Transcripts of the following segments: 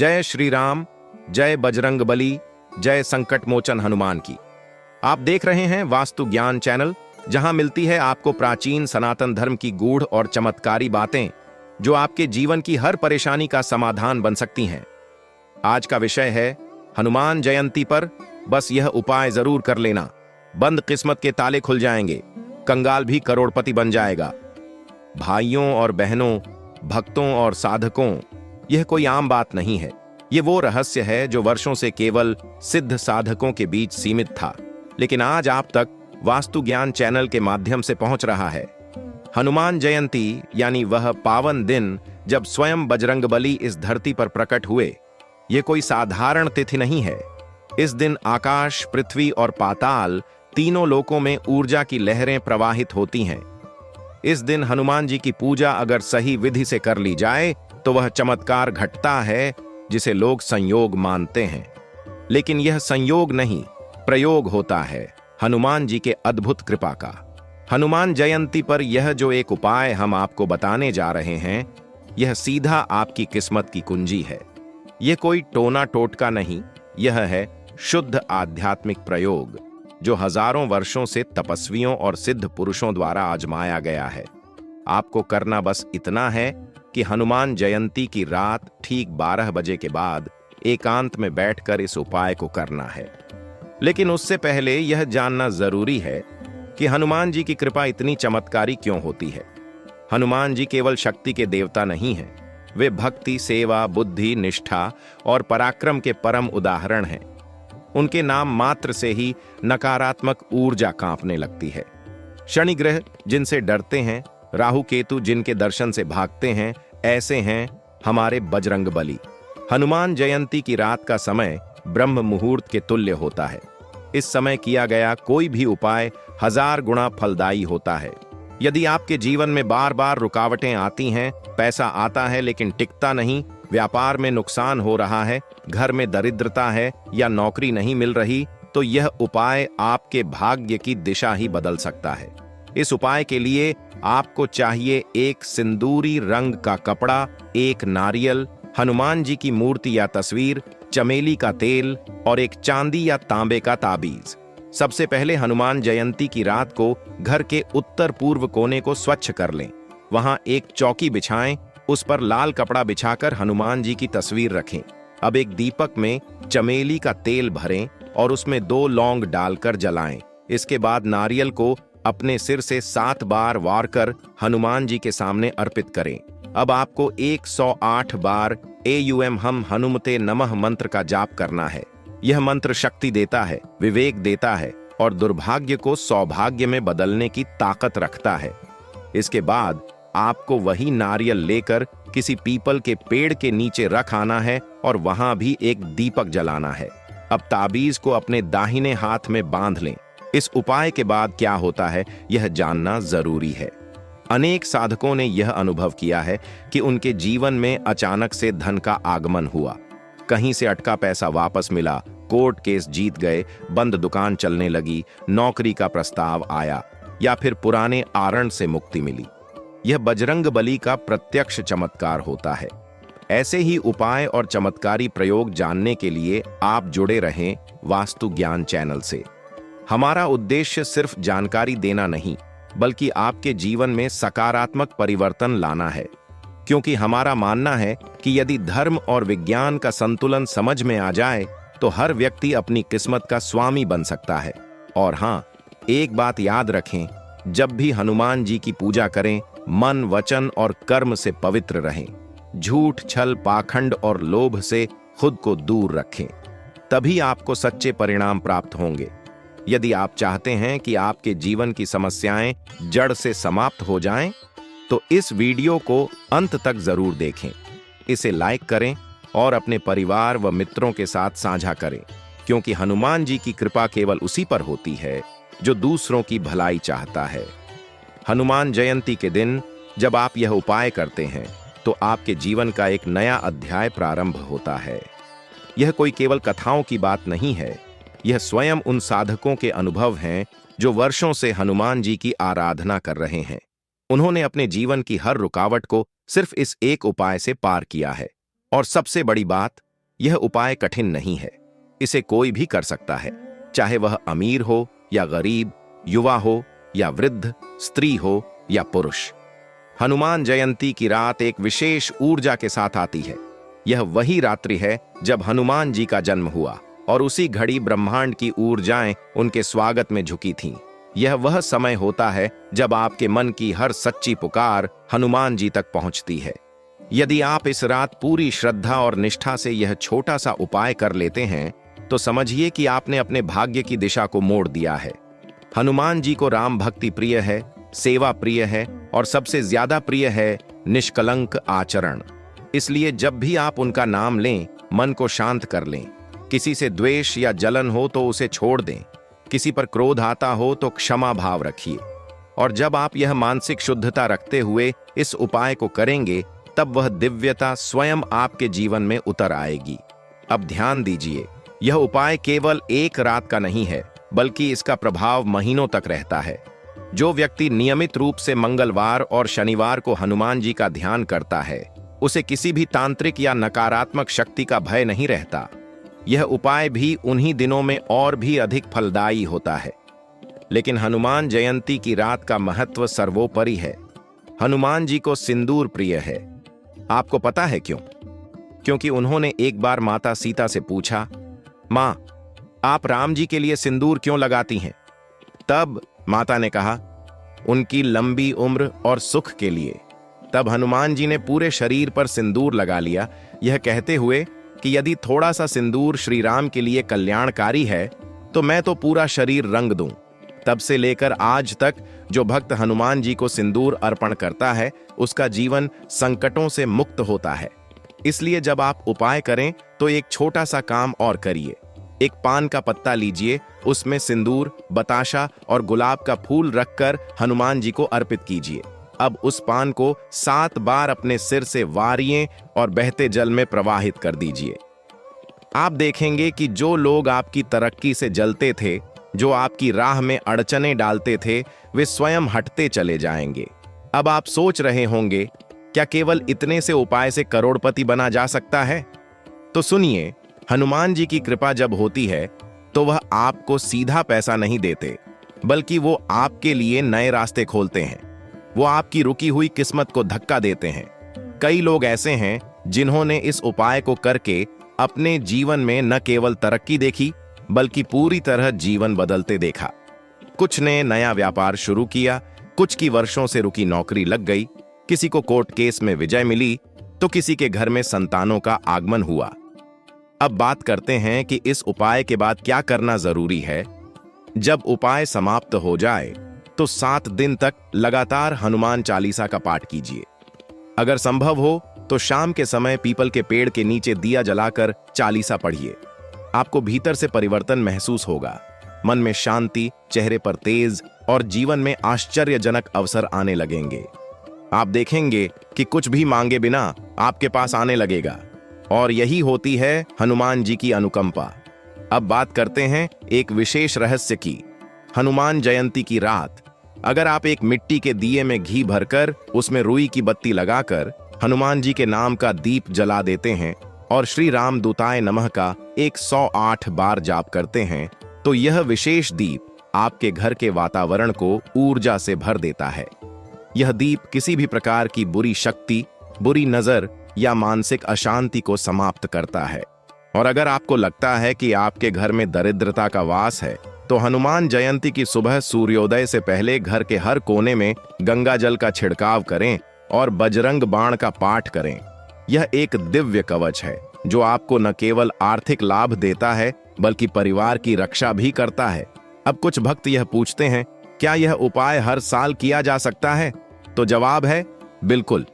जय श्री राम, जय बजरंग बली, जय संकट मोचन हनुमान की। आप देख रहे हैं वास्तु ज्ञान चैनल, जहां मिलती है आपको प्राचीन सनातन धर्म की गूढ़ और चमत्कारी बातें जो आपके जीवन की हर परेशानी का समाधान बन सकती हैं। आज का विषय है हनुमान जयंती पर बस यह उपाय जरूर कर लेना, बंद किस्मत के ताले खुल जाएंगे, कंगाल भी करोड़पति बन जाएगा। भाइयों और बहनों, भक्तों और साधकों, यह कोई आम बात नहीं है। ये वो रहस्य है जो वर्षों से केवल सिद्ध साधकों के बीच सीमित था, लेकिन आज आप तक वास्तु ज्ञान चैनल के माध्यम से पहुंच रहा है। हनुमान जयंती यानी वह पावन दिन जब स्वयं बजरंगबली इस धरती पर प्रकट हुए, ये कोई साधारण तिथि नहीं है। इस दिन आकाश, पृथ्वी और पाताल तीनों लोकों में ऊर्जा की लहरें प्रवाहित होती हैं। इस दिन हनुमान जी की पूजा अगर सही विधि से कर ली जाए तो वह चमत्कार घटता है जिसे लोग संयोग मानते हैं। लेकिन यह संयोग नहीं, प्रयोग होता है हनुमान जी के अद्भुत कृपा का। हनुमान जयंती पर यह जो एक उपाय हम आपको बताने जा रहे हैं, यह सीधा आपकी किस्मत की कुंजी है। यह कोई टोना टोटका नहीं, यह है शुद्ध आध्यात्मिक प्रयोग जो हजारों वर्षों से तपस्वियों और सिद्ध पुरुषों द्वारा आजमाया गया है। आपको करना बस इतना है कि हनुमान जयंती की रात ठीक 12 बजे के बाद एकांत में बैठकर इस उपाय को करना है। लेकिन उससे पहले यह जानना जरूरी है कि हनुमान जी की कृपा इतनी चमत्कारी क्यों होती है। हनुमान जी केवल शक्ति के देवता नहीं हैं, वे भक्ति, सेवा, बुद्धि, निष्ठा और पराक्रम के परम उदाहरण हैं। उनके नाम मात्र से ही नकारात्मक ऊर्जा कांपने लगती है। शनि ग्रह जिनसे डरते हैं, राहु केतु जिनके दर्शन से भागते हैं, ऐसे हैं हमारे बजरंगबली। हनुमान जयंती की रात का समय ब्रह्म मुहूर्त के तुल्य होता है। इस समय किया गया कोई भी उपाय 1000 गुना फलदायी होता है। यदि आपके जीवन में बार बार रुकावटें आती हैं, पैसा आता है लेकिन टिकता नहीं, व्यापार में नुकसान हो रहा है, घर में दरिद्रता है या नौकरी नहीं मिल रही, तो यह उपाय आपके भाग्य की दिशा ही बदल सकता है। इस उपाय के लिए आपको चाहिए एक सिंदूरी रंग का कपड़ा, एक नारियल, हनुमान जी की मूर्ति या तस्वीर, चमेली का तेल और एक चांदी या तांबे का ताबीज। सबसे पहले हनुमान जयंती की रात को घर के उत्तर पूर्व कोने को स्वच्छ कर लें। वहां एक चौकी बिछाएं, उस पर लाल कपड़ा बिछाकर हनुमान जी की तस्वीर रखें। अब एक दीपक में चमेली का तेल भरें और उसमें 2 लौंग डालकर जलाएं। इसके बाद नारियल को अपने सिर से 7 बार वार कर हनुमान जी के सामने अर्पित करें। अब आपको 108 बार एयुएम हम हनुमते नमः मंत्र का जाप करना है। यह मंत्र शक्ति देता है, विवेक देता है और दुर्भाग्य को सौभाग्य में बदलने की ताकत रखता है। इसके बाद आपको वही नारियल लेकर किसी पीपल के पेड़ के नीचे रख आना है और वहां भी एक दीपक जलाना है। अब ताबीज को अपने दाहिने हाथ में बांध लें। इस उपाय के बाद क्या होता है, यह जानना जरूरी है। अनेक साधकों ने यह अनुभव किया है कि उनके जीवन में अचानक से धन का आगमन हुआ। कहीं से अटका पैसा वापस मिला, कोर्ट केस जीत गए, बंद दुकान चलने लगी, नौकरी का प्रस्ताव आया या फिर पुराने आरण से मुक्ति मिली। यह बजरंगबली का प्रत्यक्ष चमत्कार होता है। ऐसे ही उपाय और चमत्कारी प्रयोग जानने के लिए आप जुड़े रहें वास्तु ज्ञान चैनल से। हमारा उद्देश्य सिर्फ जानकारी देना नहीं, बल्कि आपके जीवन में सकारात्मक परिवर्तन लाना है। क्योंकि हमारा मानना है कि यदि धर्म और विज्ञान का संतुलन समझ में आ जाए तो हर व्यक्ति अपनी किस्मत का स्वामी बन सकता है। और हाँ, एक बात याद रखें, जब भी हनुमान जी की पूजा करें, मन, वचन और कर्म से पवित्र रहें। झूठ, छल, पाखंड और लोभ से खुद को दूर रखें, तभी आपको सच्चे परिणाम प्राप्त होंगे। यदि आप चाहते हैं कि आपके जीवन की समस्याएं जड़ से समाप्त हो जाएं, तो इस वीडियो को अंत तक जरूर देखें। इसे लाइक करें और अपने परिवार व मित्रों के साथ साझा करें, क्योंकि हनुमान जी की कृपा केवल उसी पर होती है जो दूसरों की भलाई चाहता है। हनुमान जयंती के दिन जब आप यह उपाय करते हैं तो आपके जीवन का एक नया अध्याय प्रारंभ होता है। यह कोई केवल कथाओं की बात नहीं है, यह स्वयं उन साधकों के अनुभव हैं जो वर्षों से हनुमान जी की आराधना कर रहे हैं। उन्होंने अपने जीवन की हर रुकावट को सिर्फ इस एक उपाय से पार किया है। और सबसे बड़ी बात, यह उपाय कठिन नहीं है। इसे कोई भी कर सकता है, चाहे वह अमीर हो या गरीब, युवा हो या वृद्ध, स्त्री हो या पुरुष। हनुमान जयंती की रात एक विशेष ऊर्जा के साथ आती है। यह वही रात्रि है जब हनुमान जी का जन्म हुआ और उसी घड़ी ब्रह्मांड की ऊर्जाएं उनके स्वागत में झुकी थीं। यह वह समय होता है जब आपके मन की हर सच्ची पुकार हनुमान जी तक पहुंचती है। यदि आप इस रात पूरी श्रद्धा और निष्ठा से यह छोटा सा उपाय कर लेते हैं तो समझिए कि आपने अपने भाग्य की दिशा को मोड़ दिया है। हनुमान जी को राम भक्ति प्रिय है, सेवा प्रिय है और सबसे ज्यादा प्रिय है निष्कलंक आचरण। इसलिए जब भी आप उनका नाम लें, मन को शांत कर लें। किसी से द्वेष या जलन हो तो उसे छोड़ दें। किसी पर क्रोध आता हो तो क्षमा भाव रखिए। और जब आप यह मानसिक शुद्धता रखते हुए इस उपाय को करेंगे तब वह दिव्यता स्वयं आपके जीवन में उतर आएगी। अब ध्यान दीजिए, यह उपाय केवल एक रात का नहीं है, बल्कि इसका प्रभाव महीनों तक रहता है। जो व्यक्ति नियमित रूप से मंगलवार और शनिवार को हनुमान जी का ध्यान करता है, उसे किसी भी तांत्रिक या नकारात्मक शक्ति का भय नहीं रहता। यह उपाय भी उन्हीं दिनों में और भी अधिक फलदायी होता है। लेकिन हनुमान जयंती की रात का महत्व सर्वोपरि है। हनुमान जी को सिंदूर प्रिय है। आपको पता है क्यों? क्योंकि उन्होंने एक बार माता सीता से पूछा, मां, आप राम जी के लिए सिंदूर क्यों लगाती हैं? तब माता ने कहा, उनकी लंबी उम्र और सुख के लिए। तब हनुमान जी ने पूरे शरीर पर सिंदूर लगा लिया, यह कहते हुए कि यदि थोड़ा सा सिंदूर श्री राम के लिए कल्याणकारी है तो मैं तो पूरा शरीर रंग दूं। तब से लेकर आज तक जो भक्त हनुमान जी को सिंदूर अर्पण करता है उसका जीवन संकटों से मुक्त होता है। इसलिए जब आप उपाय करें तो एक छोटा सा काम और करिए। एक पान का पत्ता लीजिए, उसमें सिंदूर, बताशा और गुलाब का फूल रखकर हनुमान जी को अर्पित कीजिए। अब उस पान को 7 बार अपने सिर से वारिए और बहते जल में प्रवाहित कर दीजिए। आप देखेंगे कि जो लोग आपकी तरक्की से जलते थे, जो आपकी राह में अड़चने डालते थे, वे स्वयं हटते चले जाएंगे। अब आप सोच रहे होंगे, क्या केवल इतने से उपाय से करोड़पति बना जा सकता है? तो सुनिए, हनुमान जी की कृपा जब होती है तो वह आपको सीधा पैसा नहीं देते, बल्कि वो आपके लिए नए रास्ते खोलते हैं। वो आपकी रुकी हुई किस्मत को धक्का देते हैं। कई लोग ऐसे हैं जिन्होंने इस उपाय को करके अपने जीवन में न केवल तरक्की देखी, बल्कि पूरी तरह जीवन बदलते देखा। कुछ ने नया व्यापार शुरू किया, कुछ की वर्षों से रुकी नौकरी लग गई, किसी को कोर्ट केस में विजय मिली, तो किसी के घर में संतानों का आगमन हुआ। अब बात करते हैं कि इस उपाय के बाद क्या करना जरूरी है। जब उपाय समाप्त हो जाए तो 7 दिन तक लगातार हनुमान चालीसा का पाठ कीजिए। अगर संभव हो तो शाम के समय पीपल के पेड़ के नीचे दिया जलाकर चालीसा पढ़िए। आपको भीतर से परिवर्तन महसूस होगा। मन में शांति, चेहरे पर तेज और जीवन में आश्चर्यजनक अवसर आने लगेंगे। आप देखेंगे कि कुछ भी मांगे बिना आपके पास आने लगेगा। और यही होती है हनुमान जी की अनुकंपा। अब बात करते हैं एक विशेष रहस्य की। हनुमान जयंती की रात अगर आप एक मिट्टी के दिए में घी भरकर उसमें रुई की बत्ती लगाकर हनुमान जी के नाम का दीप जला देते हैं और श्री राम दूताय नमः का 108 बार जाप करते हैं, तो यह विशेष दीप आपके घर के वातावरण को ऊर्जा से भर देता है। यह दीप किसी भी प्रकार की बुरी शक्ति, बुरी नजर या मानसिक अशांति को समाप्त करता है। और अगर आपको लगता है कि आपके घर में दरिद्रता का वास है, तो हनुमान जयंती की सुबह सूर्योदय से पहले घर के हर कोने में गंगा जल का छिड़काव करें और बजरंग बाण का पाठ करें। यह एक दिव्य कवच है जो आपको न केवल आर्थिक लाभ देता है बल्कि परिवार की रक्षा भी करता है। अब कुछ भक्त यह पूछते हैं, क्या यह उपाय हर साल किया जा सकता है? तो जवाब है बिल्कुल।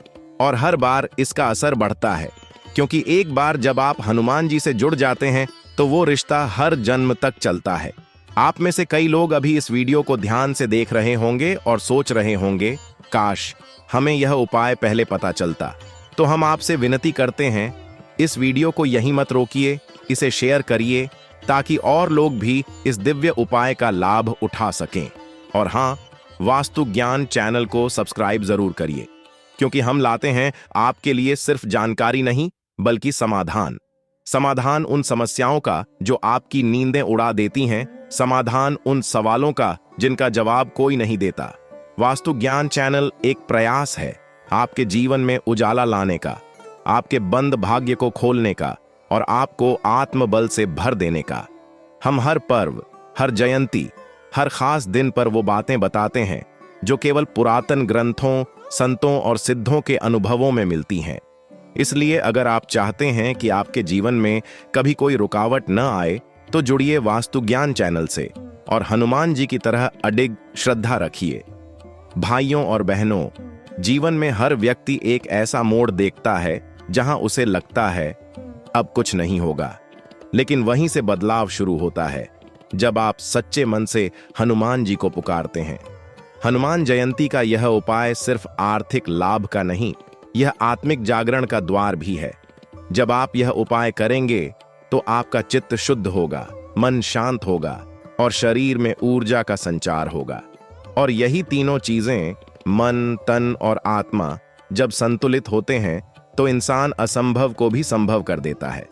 और हर बार इसका असर बढ़ता है, क्योंकि एक बार जब आप हनुमान जी से जुड़ जाते हैं तो वो रिश्ता हर जन्म तक चलता है। आप में से कई लोग अभी इस वीडियो को ध्यान से देख रहे होंगे और सोच रहे होंगे, काश हमें यह उपाय पहले पता चलता। तो हम आपसे विनती करते हैं, इस वीडियो को यहीं मत रोकिए, इसे शेयर करिए ताकि और लोग भी इस दिव्य उपाय का लाभ उठा सकें। और हाँ, वास्तु ज्ञान चैनल को सब्सक्राइब जरूर करिए, क्योंकि हम लाते हैं आपके लिए सिर्फ जानकारी नहीं बल्कि समाधान। समाधान उन समस्याओं का जो आपकी नींदें उड़ा देती हैं, समाधान उन सवालों का जिनका जवाब कोई नहीं देता। वास्तु ज्ञान चैनल एक प्रयास है आपके जीवन में उजाला लाने का, आपके बंद भाग्य को खोलने का और आपको आत्मबल से भर देने का। हम हर पर्व, हर जयंती, हर खास दिन पर वो बातें बताते हैं जो केवल पुरातन ग्रंथों, संतों और सिद्धों के अनुभवों में मिलती हैं। इसलिए अगर आप चाहते हैं कि आपके जीवन में कभी कोई रुकावट न आए, तो जुड़िए वास्तु ज्ञान चैनल से और हनुमान जी की तरह अडिग श्रद्धा रखिए। भाइयों और बहनों, जीवन में हर व्यक्ति एक ऐसा मोड़ देखता है जहां उसे लगता है अब कुछ नहीं होगा, लेकिन वहीं से बदलाव शुरू होता है जब आप सच्चे मन से हनुमान जी को पुकारते हैं। हनुमान जयंती का यह उपाय सिर्फ आर्थिक लाभ का नहीं, यह आत्मिक जागरण का द्वार भी है। जब आप यह उपाय करेंगे तो आपका चित्त शुद्ध होगा, मन शांत होगा और शरीर में ऊर्जा का संचार होगा। और यही तीनों चीजें, मन, तन और आत्मा, जब संतुलित होते हैं तो इंसान असंभव को भी संभव कर देता है।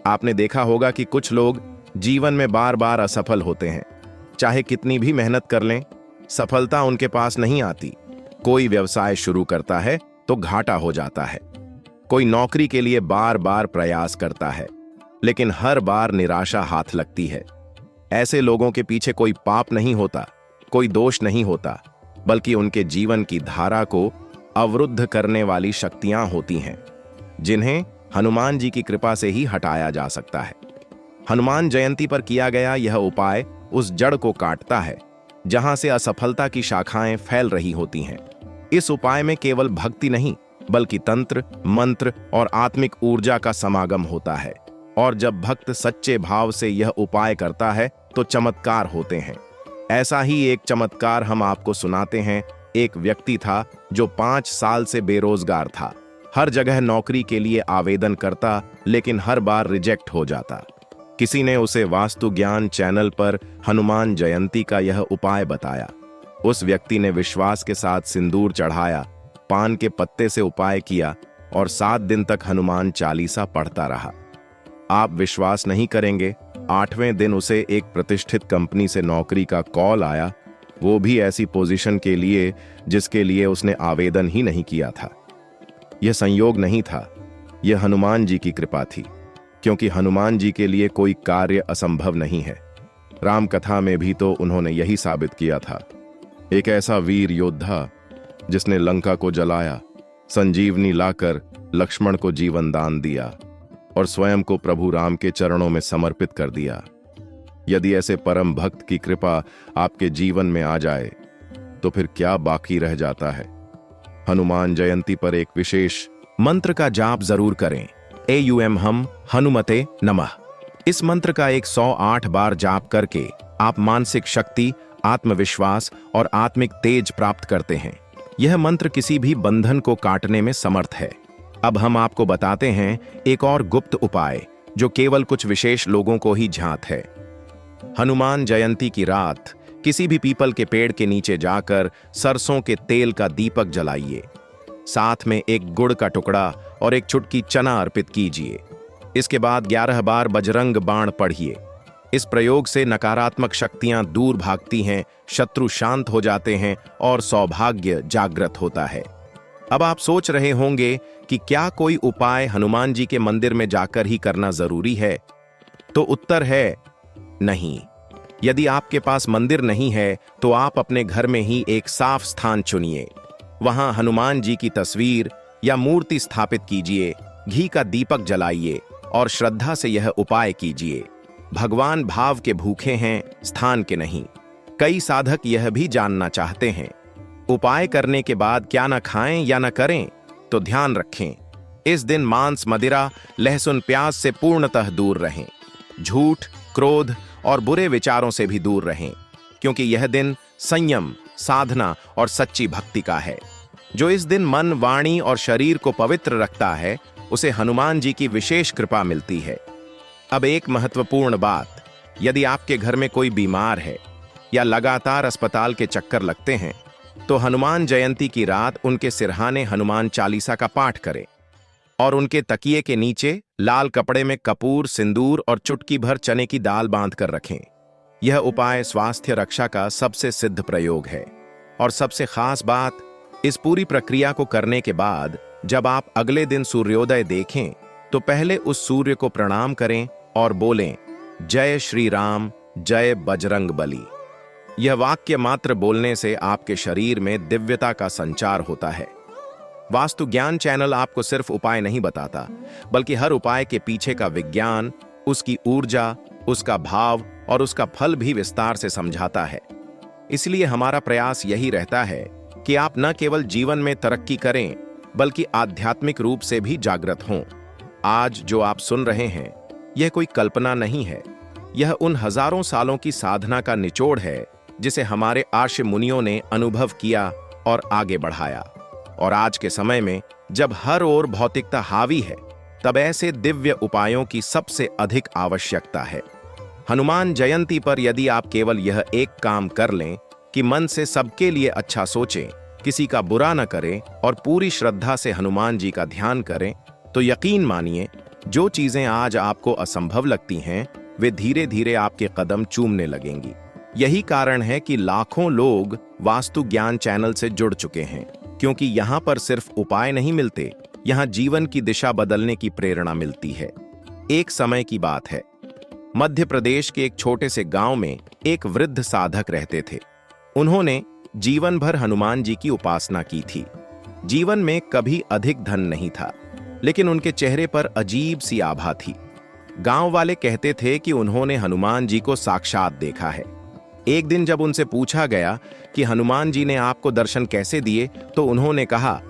आपने देखा होगा कि कुछ लोग जीवन में बार बार असफल होते हैं। चाहे कितनी भी मेहनत कर लें, सफलता उनके पास नहीं आती। कोई व्यवसाय शुरू करता है तो घाटा हो जाता है। कोई नौकरी के लिए बार बार प्रयास करता है, लेकिन हर बार निराशा हाथ लगती है। ऐसे लोगों के पीछे कोई पाप नहीं होता, कोई दोष नहीं होता, बल्कि उनके जीवन की धारा को अवरुद्ध करने वाली शक्तियां होती हैं, जिन्हें हनुमान जी की कृपा से ही हटाया जा सकता है। हनुमान जयंती पर किया गया यह उपाय उस जड़ को काटता है जहां से असफलता की शाखाएं फैल रही होती हैं। इस उपाय में केवल भक्ति नहीं, बल्कि तंत्र, मंत्र और आत्मिक ऊर्जा का समागम होता है। और जब भक्त सच्चे भाव से यह उपाय करता है तो चमत्कार होते हैं। ऐसा ही एक चमत्कार हम आपको सुनाते हैं। एक व्यक्ति था जो 5 साल से बेरोजगार था। हर जगह नौकरी के लिए आवेदन करता, लेकिन हर बार रिजेक्ट हो जाता। किसी ने उसे वास्तु ज्ञान चैनल पर हनुमान जयंती का यह उपाय बताया। उस व्यक्ति ने विश्वास के साथ सिंदूर चढ़ाया, पान के पत्ते से उपाय किया और 7 दिन तक हनुमान चालीसा पढ़ता रहा। आप विश्वास नहीं करेंगे, 8वें दिन उसे एक प्रतिष्ठित कंपनी से नौकरी का कॉल आया, वो भी ऐसी पोजीशन के लिए जिसके लिए उसने आवेदन ही नहीं किया था। यह संयोग नहीं था, यह हनुमान जी की कृपा थी, क्योंकि हनुमान जी के लिए कोई कार्य असंभव नहीं है। राम कथा में भी तो उन्होंने यही साबित किया था। एक ऐसा वीर योद्धा जिसने लंका को जलाया, संजीवनी लाकर लक्ष्मण को जीवन दान दिया और स्वयं को प्रभु राम के चरणों में समर्पित कर दिया। यदि ऐसे परम भक्त की कृपा आपके जीवन में आ जाए तो फिर क्या बाकी रह जाता है। हनुमान जयंती पर एक विशेष मंत्र का जाप जरूर करें। AUM हम हनुमते नमः। इस मंत्र का 108 बार जाप करके आप मानसिक शक्ति, आत्मविश्वास और आत्मिक तेज प्राप्त करते हैं। यह मंत्र किसी भी बंधन को काटने में समर्थ है। अब हम आपको बताते हैं एक और गुप्त उपाय जो केवल कुछ विशेष लोगों को ही ज्ञात है। हनुमान जयंती की रात किसी भी पीपल के पेड़ के नीचे जाकर सरसों के तेल का दीपक जलाइए। साथ में एक गुड़ का टुकड़ा और एक चुटकी चना अर्पित कीजिए। इसके बाद 11 बार बजरंग बाण पढ़िए। इस प्रयोग से नकारात्मक शक्तियां दूर भागती हैं, शत्रु शांत हो जाते हैं और सौभाग्य जागृत होता है। अब आप सोच रहे होंगे कि क्या कोई उपाय हनुमान जी के मंदिर में जाकर ही करना जरूरी है? तो उत्तर है नहीं। यदि आपके पास मंदिर नहीं है तो आप अपने घर में ही एक साफ स्थान चुनिए। वहां हनुमान जी की तस्वीर या मूर्ति स्थापित कीजिए, घी का दीपक जलाइए और श्रद्धा से यह उपाय कीजिए। भगवान भाव के भूखे हैं, स्थान के नहीं। कई साधक यह भी जानना चाहते हैं, उपाय करने के बाद क्या न खाएं या न करें? तो ध्यान रखें, इस दिन मांस, मदिरा, लहसुन, प्याज से पूर्णतः दूर रहें। झूठ, क्रोध और बुरे विचारों से भी दूर रहें, क्योंकि यह दिन संयम, साधना और सच्ची भक्ति का है। जो इस दिन मन, वाणी और शरीर को पवित्र रखता है, उसे हनुमान जी की विशेष कृपा मिलती है। अब एक महत्वपूर्ण बात, यदि आपके घर में कोई बीमार है या लगातार अस्पताल के चक्कर लगते हैं, तो हनुमान जयंती की रात उनके सिरहाने हनुमान चालीसा का पाठ करें। और उनके तकिए के नीचे लाल कपड़े में कपूर, सिंदूर और चुटकी भर चने की दाल बांध कर रखें। यह उपाय स्वास्थ्य रक्षा का सबसे सिद्ध प्रयोग है। और सबसे खास बात, इस पूरी प्रक्रिया को करने के बाद जब आप अगले दिन सूर्योदय देखें तो पहले उस सूर्य को प्रणाम करें और बोलें, जय श्री राम, जय बजरंग बली। यह वाक्य मात्र बोलने से आपके शरीर में दिव्यता का संचार होता है। वास्तु ज्ञान चैनल आपको सिर्फ उपाय नहीं बताता, बल्कि हर उपाय के पीछे का विज्ञान, उसकी ऊर्जा, उसका भाव और उसका फल भी विस्तार से समझाता है। इसलिए हमारा प्रयास यही रहता है कि आप न केवल जीवन में तरक्की करें, बल्कि आध्यात्मिक रूप से भी जागृत हों। आज जो आप सुन रहे हैं, यह कोई कल्पना नहीं है। यह उन हजारों सालों की साधना का निचोड़ है जिसे हमारे आर्ष मुनियों ने अनुभव किया और आगे बढ़ाया। और आज के समय में जब हर ओर भौतिकता हावी है, तब ऐसे दिव्य उपायों की सबसे अधिक आवश्यकता है। हनुमान जयंती पर यदि आप केवल यह एक काम कर लें कि मन से सबके लिए अच्छा सोचें, किसी का बुरा न करें और पूरी श्रद्धा से हनुमान जी का ध्यान करें, तो यकीन मानिए, जो चीजें आज आपको असंभव लगती हैं, वे धीरे धीरे आपके कदम चूमने लगेंगी। यही कारण है कि लाखों लोग वास्तु ज्ञान चैनल से जुड़ चुके हैं, क्योंकि यहाँ पर सिर्फ उपाय नहीं मिलते, यहाँ जीवन की दिशा बदलने की प्रेरणा मिलती है। एक समय की बात है, मध्य प्रदेश के एक छोटे से गांव में एक वृद्ध साधक रहते थे। उन्होंने जीवन भर हनुमान जी की उपासना की थी। जीवन में कभी अधिक धन नहीं था, लेकिन उनके चेहरे पर अजीब सी आभा थी। गांव वाले कहते थे कि उन्होंने हनुमान जी को साक्षात देखा है। एक दिन जब उनसे पूछा गया कि हनुमान जी ने आपको दर्शन कैसे दिए, तो उन्होंने कहा,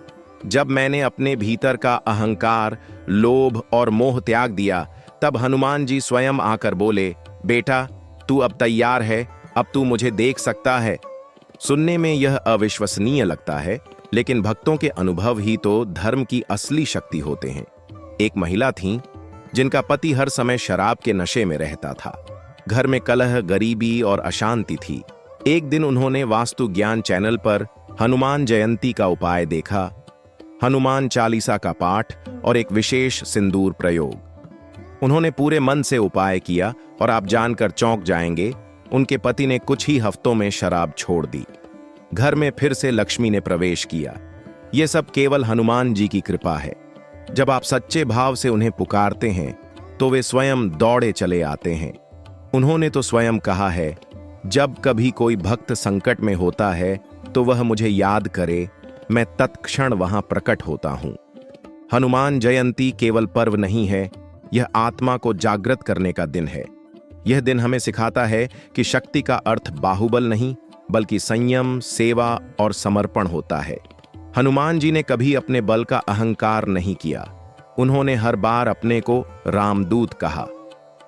जब मैंने अपने भीतर का अहंकार, लोभ और मोह त्याग दिया, तब हनुमान जी स्वयं आकर बोले, बेटा तू अब तैयार है, अब तू मुझे देख सकता है। सुनने में यह अविश्वसनीय लगता है, लेकिन भक्तों के अनुभव ही तो धर्म की असली शक्ति होते हैं। एक महिला थीं जिनका पति हर समय शराब के नशे में रहता था। घर में कलह, गरीबी और अशांति थी। एक दिन उन्होंने वास्तु ज्ञान चैनल पर हनुमान जयंती का उपाय देखा, हनुमान चालीसा का पाठ और एक विशेष सिंदूर प्रयोग। उन्होंने पूरे मन से उपाय किया और आप जानकर चौंक जाएंगे, उनके पति ने कुछ ही हफ्तों में शराब छोड़ दी। घर में फिर से लक्ष्मी ने प्रवेश किया। यह सब केवल हनुमान जी की कृपा है। जब आप सच्चे भाव से उन्हें पुकारते हैं, तो वे स्वयं दौड़े चले आते हैं। उन्होंने तो स्वयं कहा है, जब कभी कोई भक्त संकट में होता है तो वह मुझे याद करे, मैं तत्क्षण वहां प्रकट होता हूं। हनुमान जयंती केवल पर्व नहीं है, यह आत्मा को जागृत करने का दिन है। यह दिन हमें सिखाता है कि शक्ति का अर्थ बाहुबल नहीं, बल्कि संयम, सेवा और समर्पण होता है। हनुमान जी ने कभी अपने बल का अहंकार नहीं किया। उन्होंने हर बार अपने को रामदूत कहा।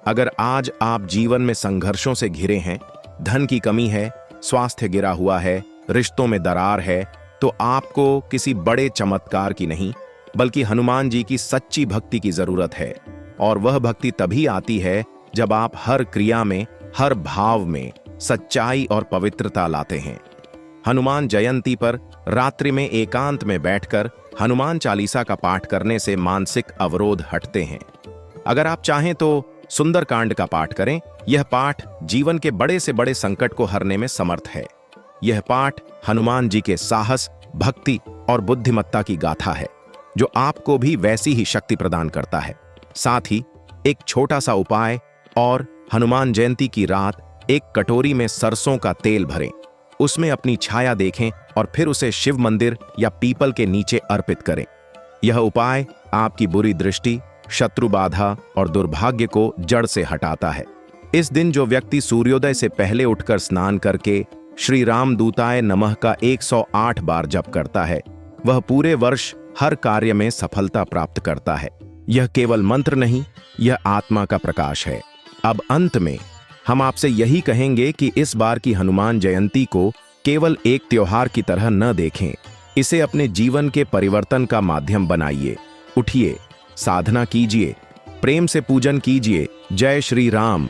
अगर आज आप जीवन में संघर्षों से घिरे हैं, धन की कमी है, स्वास्थ्य गिरा हुआ है, रिश्तों में दरार है, तो आपको किसी बड़े चमत्कार की नहीं, बल्कि हनुमान जी की सच्ची भक्ति की जरूरत है। और वह भक्ति तभी आती है जब आप हर क्रिया में, हर भाव में सच्चाई और पवित्रता लाते हैं। हनुमान जयंती पर रात्रि में एकांत में बैठकर हनुमान चालीसा का पाठ करने से मानसिक अवरोध हटते हैं। अगर आप चाहें तो सुंदरकांड का पाठ करें। यह पाठ जीवन के बड़े से बड़े संकट को हरने में समर्थ है। यह पाठ हनुमान जी के साहस, भक्ति और बुद्धिमत्ता की गाथा है, जो आपको भी वैसी ही शक्ति प्रदान करता है। साथ ही एक छोटा सा उपाय और हनुमान जयंती की रात एक कटोरी में सरसों का तेल भरें, उसमें अपनी छाया देखें और फिर उसे शिव मंदिर या पीपल के नीचे अर्पित करें। यह उपाय आपकी बुरी दृष्टि, शत्रु बाधा और दुर्भाग्य को जड़ से हटाता है। इस दिन जो व्यक्ति सूर्योदय से पहले उठकर स्नान करके श्री राम दूताय नमः का 108 बार जप करता है, वह पूरे वर्ष हर कार्य में सफलता प्राप्त करता है। यह केवल मंत्र नहीं, यह आत्मा का प्रकाश है। अब अंत में हम आपसे यही कहेंगे कि इस बार की हनुमान जयंती को केवल एक त्योहार की तरह न देखें, इसे अपने जीवन के परिवर्तन का माध्यम बनाइए। उठिए, साधना कीजिए, प्रेम से पूजन कीजिए। जय श्री राम,